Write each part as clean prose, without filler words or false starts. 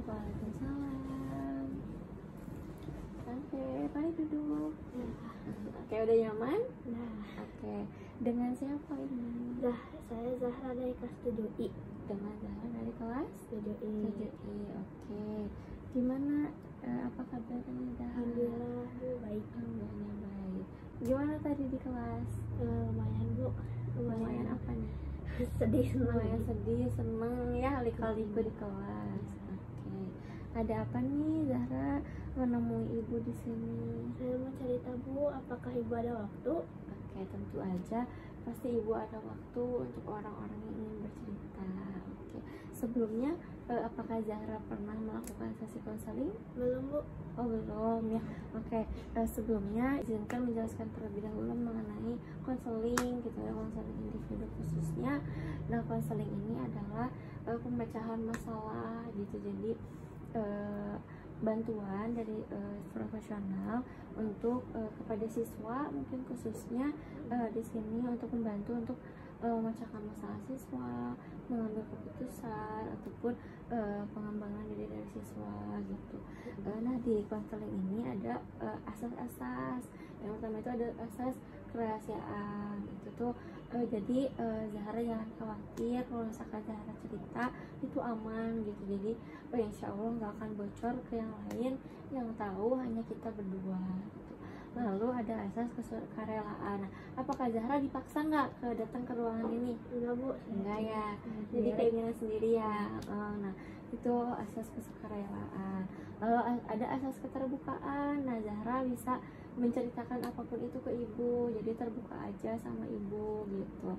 Waalaikumsalam. Oke, mari duduk. Oke, udah nyaman? Nah, Oke, dengan siapa ini? saya Zahra dari kelas 7I. Dengan Zahra dari kelas 7I. 7I. Oke, gimana? Apa kabarnya Zahra? Alhamdulillah, Bu, baik. Alhamdulillah baik. Gimana tadi di kelas? Lumayan, Bu. Lumayan apa nih? Sedih, Lumayan sedih, seneng ya lika-liku di kelas. Oke, ada apa nih Zahra menemui ibu di sini? Saya mau cerita, Bu, apakah Ibu ada waktu? Oke, tentu aja pasti ibu ada waktu untuk orang-orang yang ingin bercerita. Oke, sebelumnya apakah Zahra pernah melakukan sesi konseling? Belum, Bu. Oh belum ya. Oke, sebelumnya izinkan menjelaskan terlebih dahulu mengenai konseling gitu ya, konseling individu khususnya. Nah, konseling ini adalah pemecahan masalah gitu. Jadi bantuan dari profesional untuk kepada siswa, mungkin khususnya di sini untuk membantu untuk memecahkan masalah siswa, mengambil keputusan ataupun pengembangan diri dari siswa gitu. Nah, di konseling ini ada asas-asas. Yang pertama itu ada asas kerahasiaan. Itu tuh jadi Zahra jangan khawatir kalau misalkan Zahra cerita itu aman gitu. Jadi insya Allah nggak akan bocor ke yang lain, yang tahu hanya kita berdua gitu. Lalu ada asas kesukarelaan. Nah, apakah Zahra dipaksa nggak datang ke ruangan ini? Enggak, Bu. Enggak ya, jadi keinginan sendiri ya. Nah, itu asas kesukarelaan. Lalu ada asas keterbukaan. Nah, Zahra bisa menceritakan apapun itu ke ibu, jadi terbuka aja sama ibu gitu.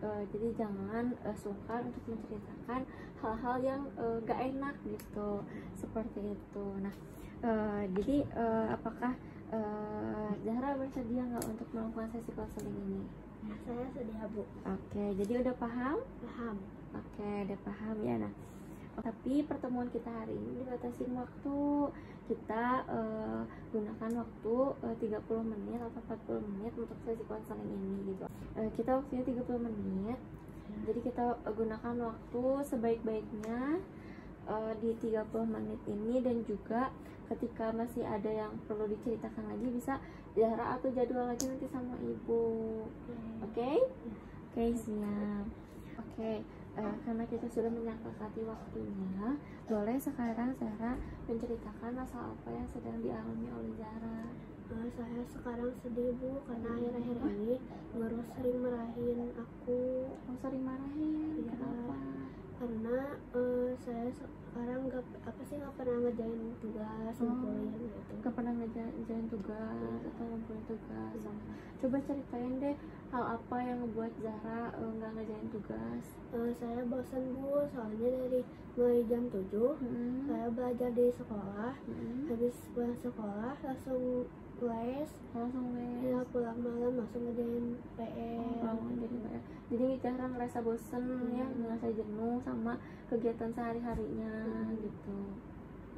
Jadi jangan sungkan untuk menceritakan hal-hal yang gak enak gitu, seperti itu. Nah, jadi apakah Zahra bersedia nggak untuk melakukan sesi konseling ini? Saya sedia, Bu. Oke, jadi udah paham? Paham. Oke, udah paham ya. Nah, tapi pertemuan kita hari ini dibatasi waktu. Kita gunakan waktu 30 menit atau 40 menit untuk sesi konseling ini gitu. Kita waktunya 30 menit. Jadi kita gunakan waktu sebaik-baiknya di 30 menit ini, dan juga ketika masih ada yang perlu diceritakan lagi bisa Zahra atau jadwal lagi nanti sama ibu. Oke? Oke, siap. Oke, karena kita sudah menyepakati waktunya, boleh sekarang Zahra menceritakan masalah apa yang sedang dialami oleh Zahra. Saya sekarang sedih, Bu, karena akhir-akhir ini Guru sering marahin aku. Oh, sering marahin? Ya, Kenapa? karena saya sekarang nggak pernah ngerjain tugas, ngumpulin gitu. Gak pernah ngerjain tugas atau ngumpulin tugas. Coba ceritain deh hal apa yang ngebuat Zahra nggak ngerjain tugas. Saya bosan, Bu, soalnya dari mulai jam 7 saya belajar di sekolah. Habis pulang sekolah langsung les, ya pulang malam langsung ngerjain PR. Jadi Zahra ngerasa bosen ya, ngerasa jenuh sama kegiatan sehari-harinya gitu.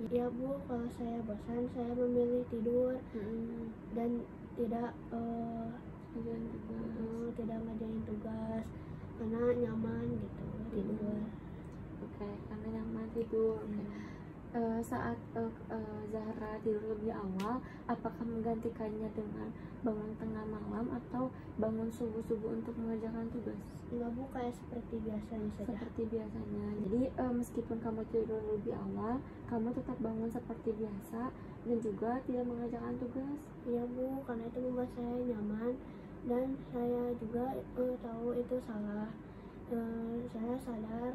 Ya, Bu, kalau saya bosan saya memilih tidur dan tidak ngerjain tugas karena nyaman gitu tidur. Oke, karena nyaman tidur. Saat Zahra tidur lebih awal, apakah menggantikannya dengan bangun tengah malam atau bangun subuh-subuh untuk mengerjakan tugas? Enggak, Bu, kayak seperti biasanya saja. Seperti biasanya. Jadi meskipun kamu tidur lebih awal, kamu tetap bangun seperti biasa dan juga tidak mengerjakan tugas. Iya, Bu, karena itu membuat saya nyaman dan saya juga tahu itu salah. Saya sadar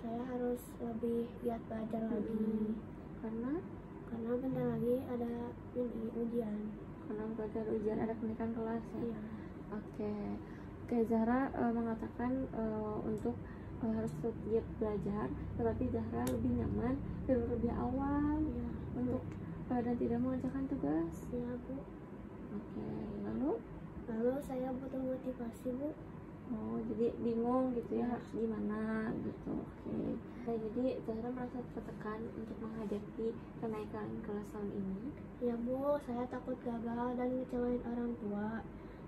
saya harus lebih giat belajar lagi karena bentar lagi ada ini ujian. Karena belajar ujian ada kenaikan kelas ya. Iya. Oke, Zahra mengatakan untuk harus giat belajar, tetapi Zahra lebih nyaman tidur lebih awal untuk dan tidak mengerjakan tugas. Iya, Bu. Oke, lalu saya butuh motivasi, Bu. Oh, jadi bingung gitu ya, harus gimana gitu. Oke. Nah, jadi Zahra merasa tertekan untuk menghadapi kenaikan kelas tahun ini. Ya, Bu, saya takut gagal dan ngecewain orang tua.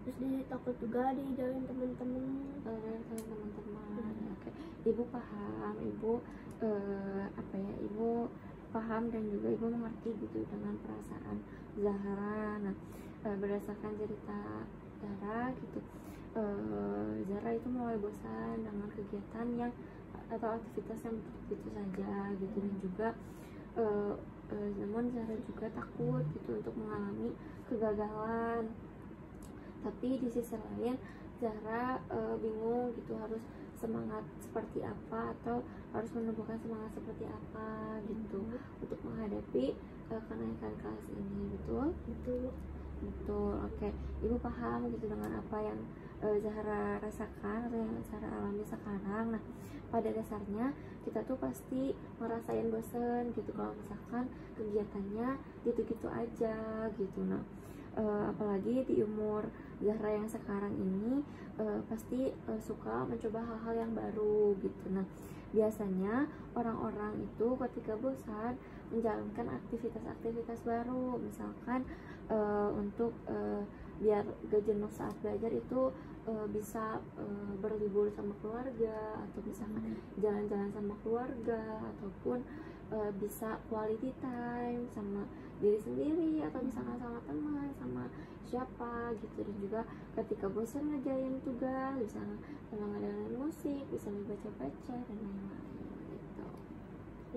Terus takut juga dijauhin teman-teman. Dari teman-teman. Oke. Oke, ibu paham, ibu ibu paham dan juga ibu mengerti gitu dengan perasaan Zahra. Nah, berdasarkan cerita Zahra gitu, Zahra itu mulai bosan dengan kegiatan yang atau aktivitas yang begitu saja gitu, dan juga namun Zahra juga takut gitu untuk mengalami kegagalan. Tapi di sisi lain Zahra bingung gitu harus semangat seperti apa atau harus menumbuhkan semangat seperti apa gitu untuk menghadapi kenaikan kelas ini. Betul. Oke, ibu paham gitu dengan apa yang Zahra rasakan atau yang Zahra alami sekarang. Nah, pada dasarnya kita tuh pasti ngerasain bosen gitu kalau misalkan kegiatannya gitu-gitu aja gitu. Nah, apalagi di umur Zahra yang sekarang ini pasti suka mencoba hal-hal yang baru gitu. Nah, biasanya orang-orang itu ketika bosan menjalankan aktivitas-aktivitas baru, misalkan untuk biar gak jenuh saat belajar itu bisa berlibur sama keluarga, atau misalkan jalan-jalan sama keluarga, ataupun bisa quality time sama diri sendiri, atau misalkan sama teman, sama siapa gitu. Dan juga ketika bosan ngerjain tugas bisa sama ngedengerin musik, bisa baca-baca dan lain-lain gitu.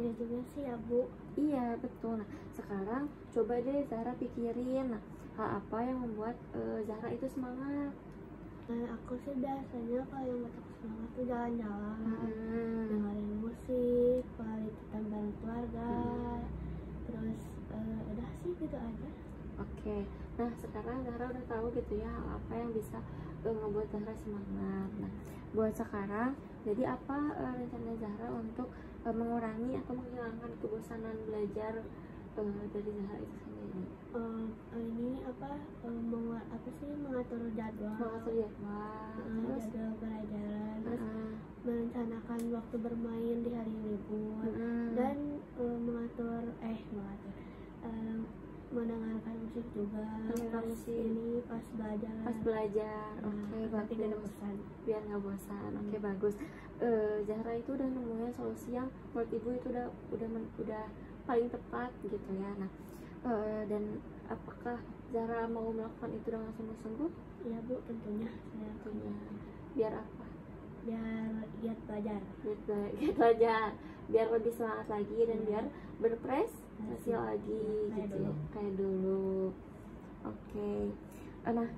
Ya juga sih ya Bu. Iya betul. Nah, sekarang coba deh Zahra pikirin, nah, hal apa yang membuat Zahra itu semangat. Aku sih biasanya kalau yang buat aku semangat tuh jalan-jalan, dengerin musik, quality time bareng keluarga, terus udah sih gitu aja. Oke, nah sekarang Zahra udah tahu gitu ya hal apa yang bisa ngebuat Zahra semangat. Nah, buat sekarang jadi apa rencana Zahra untuk mengurangi atau menghilangkan kebosanan belajar dari Zahra itu sendiri? Ini mengatur jadwal, jadwal pelajaran, terus merencanakan waktu bermain di hari libur, dan mendengarkan musik juga ini pas belajar. Oke, bagus. Biar nggak bosan. Oke, bagus. Zahra itu udah nemuin solusi yang menurut ibu itu udah paling tepat gitu ya. Nah, dan apakah Zahra mau melakukan itu dengan sungguh-sungguh? Iya Bu, tentunya. Biar apa? Biar giat belajar. Biar lebih semangat lagi dan biar berprestasi lagi gitu ya, kayak dulu. Oke. Nah,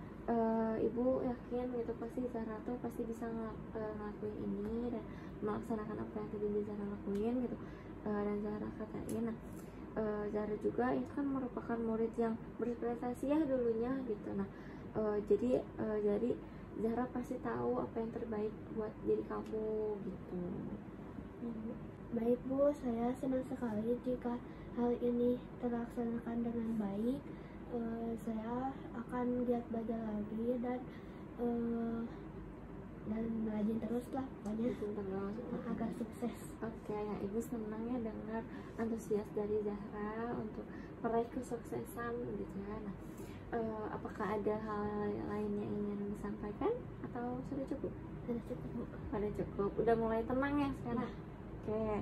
ibu yakin gitu pasti Zahra tuh pasti bisa ngelakuin ini dan melaksanakan apa yang tadi Zahra lakuin gitu. Dan Zahra katain, nah, Zahra juga itu kan merupakan murid yang berprestasi ya dulunya gitu. Nah, jadi Zahra pasti tahu apa yang terbaik buat diri kamu gitu. Baik Bu, saya senang sekali jika hal ini terlaksanakan dengan baik. Saya akan giat belajar lagi dan rajin terus lah pokoknya agar sukses. Oke, ya ibu senang ya dengar antusias dari Zahra untuk meraih kesuksesan gitu ya. Nah, apakah ada hal lain yang ingin disampaikan atau sudah cukup? Sudah cukup. Udah mulai tenang ya sekarang. Oke,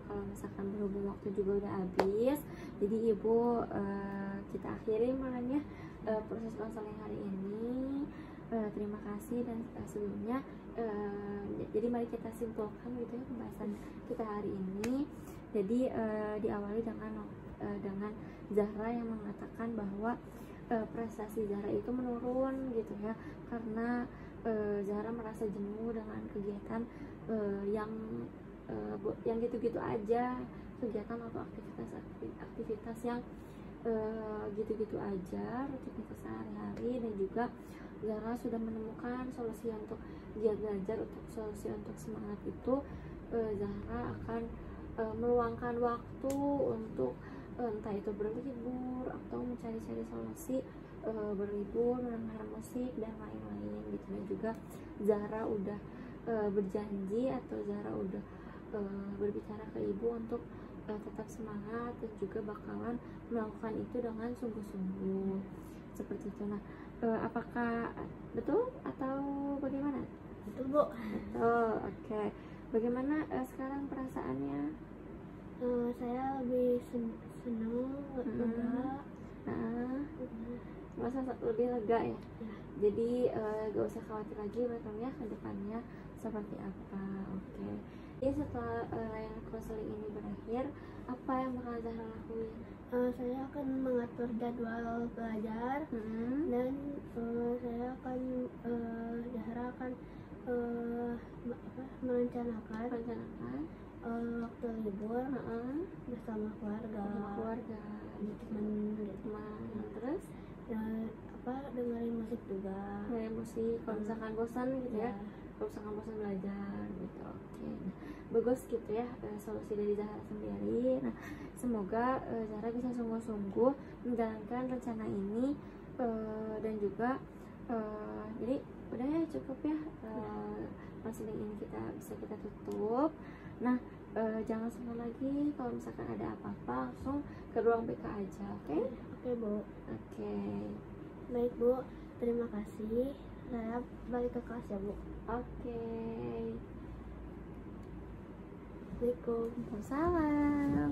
kalau misalkan berhubung waktu juga udah habis, jadi ibu kita akhiri makanya proses konseling hari ini. Terima kasih, dan sebelumnya jadi mari kita simpulkan gitu ya pembahasan kita hari ini. Jadi diawali dengan Zahra yang mengatakan bahwa prestasi Zahra itu menurun gitu ya, karena Zahra merasa jenuh dengan kegiatan yang gitu-gitu aja, kegiatan atau aktivitas yang gitu-gitu aja, rutinitas sehari-hari. Dan juga Zahra sudah menemukan solusi untuk giat belajar, untuk solusi untuk semangat itu. Zahra akan meluangkan waktu untuk entah itu berlibur atau mencari-cari solusi berlibur, mendengar musik dan lain-lain gitu. Dan juga Zahra udah berjanji atau Zahra udah berbicara ke ibu untuk tetap semangat dan juga bakalan melakukan itu dengan sungguh-sungguh seperti itu. Nah, apakah betul atau bagaimana? Betul Bu. Betul, oke. Bagaimana sekarang perasaannya? Saya lebih senang, lega. Masa lebih lega ya? Ya. Jadi gak usah khawatir lagi ya ke depannya seperti apa. Oke. Jadi setelah layanan konseling ini berakhir, apa yang bakal Zahra lakuin? Saya akan mengatur jadwal belajar dan saya akan Zahra akan merencanakan waktu libur bersama keluarga, teman, terus dengerin musik juga. Dengerin musik kalau misalkan bosan gitu ya. Kalau misalkan bosan belajar gitu. Oke. Nah, bagus gitu ya solusi dari Zahra sendiri. Nah, semoga Zahra bisa sungguh-sungguh menjalankan rencana ini dan juga jadi udah ya, cukup ya konseling ini bisa kita tutup. Nah, jangan sampai lagi kalau misalkan ada apa-apa langsung ke ruang BK aja, oke? Oke Bu. Oke. Baik Bu, terima kasih. Saya balik ke kelas ya Bu. Oke. Assalamualaikum. Waalaikumsalam.